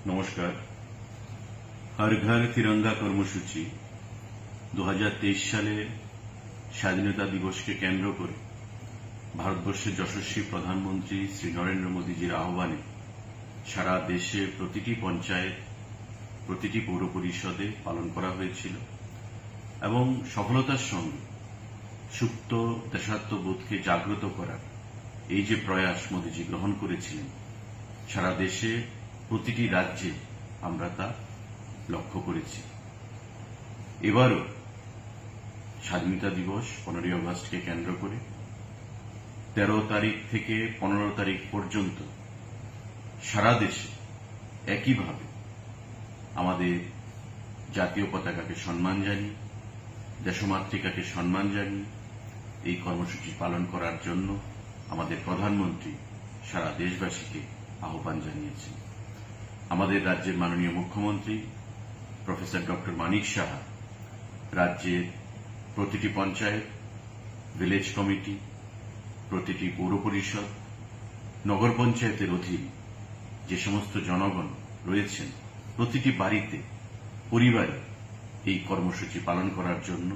নমস্কার। হর ঘর তিরঙ্গা কর্মসূচি 2023 সালে স্বাধীনতা দিবসকে কেন্দ্র করে ভারতবর্ষের যশস্বী প্রধানমন্ত্রী শ্রী নরেন্দ্র মোদীজির আহ্বানে সারা দেশে প্রতিটি পঞ্চায়েত, প্রতিটি পৌর পরিষদে পালন করা হয়েছিল এবং সফলতার সঙ্গে সুপ্ত দেশাত্মবোধকে জাগ্রত করার এই যে প্রয়াস মোদীজি গ্রহণ করেছিলেন, সারা দেশে প্রতিটি রাজ্যে আমরা তা লক্ষ্য করেছি। এবারও স্বাধীনতা দিবস 15ই আগস্টকে কেন্দ্র করে 13 তারিখ থেকে 15 তারিখ পর্যন্ত সারা দেশে একইভাবে আমাদের জাতীয় পতাকাকে সম্মান জানিয়ে, দেশমাতৃকাকে সম্মান জানিয়ে এই কর্মসূচি পালন করার জন্য আমাদের প্রধানমন্ত্রী সারা দেশবাসীকে আহ্বান জানিয়েছেন। আমাদের রাজ্যের মাননীয় মুখ্যমন্ত্রী প্রফেসর ডক্টর মানিক সাহা রাজ্যের প্রতিটি পঞ্চায়েত, ভিলেজ কমিটি, প্রতিটি পৌর পরিষদ, নগর পঞ্চায়েতের অধীন যে সমস্ত জনগণ রয়েছেন প্রতিটি বাড়িতে, পরিবারে এই কর্মসূচি পালন করার জন্য,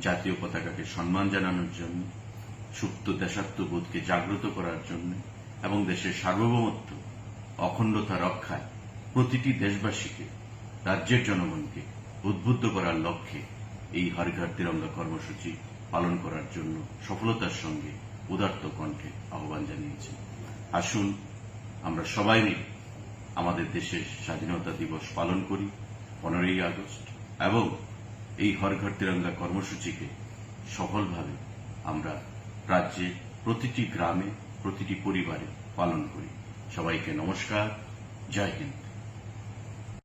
জাতীয় পতাকাকে সম্মান জানানোর জন্য, সুপ্ত দেশাত্মবোধকে জাগ্রত করার জন্য এবং দেশের সার্বভৌমত্ব অখণ্ডতা রক্ষায় প্রতিটি দেশবাসীকে, রাজ্যের জনগণকে উদ্বুদ্ধ করার লক্ষ্যে এই হর ঘর তিরঙ্গা কর্মসূচি পালন করার জন্য সফলতার সঙ্গে উদাত্ত কণ্ঠে আহ্বান জানিয়েছেন। আসুন আমরা সবাই মিলে আমাদের দেশের স্বাধীনতা দিবস পালন করি 15ই আগস্ট এবং এই হর ঘর তিরঙ্গা কর্মসূচিকে সফলভাবে আমরা রাজ্যে প্রতিটি গ্রামে, প্রতিটি পরিবারে পালন করি। সবাইকে নমস্কার। জয় হিন্দ।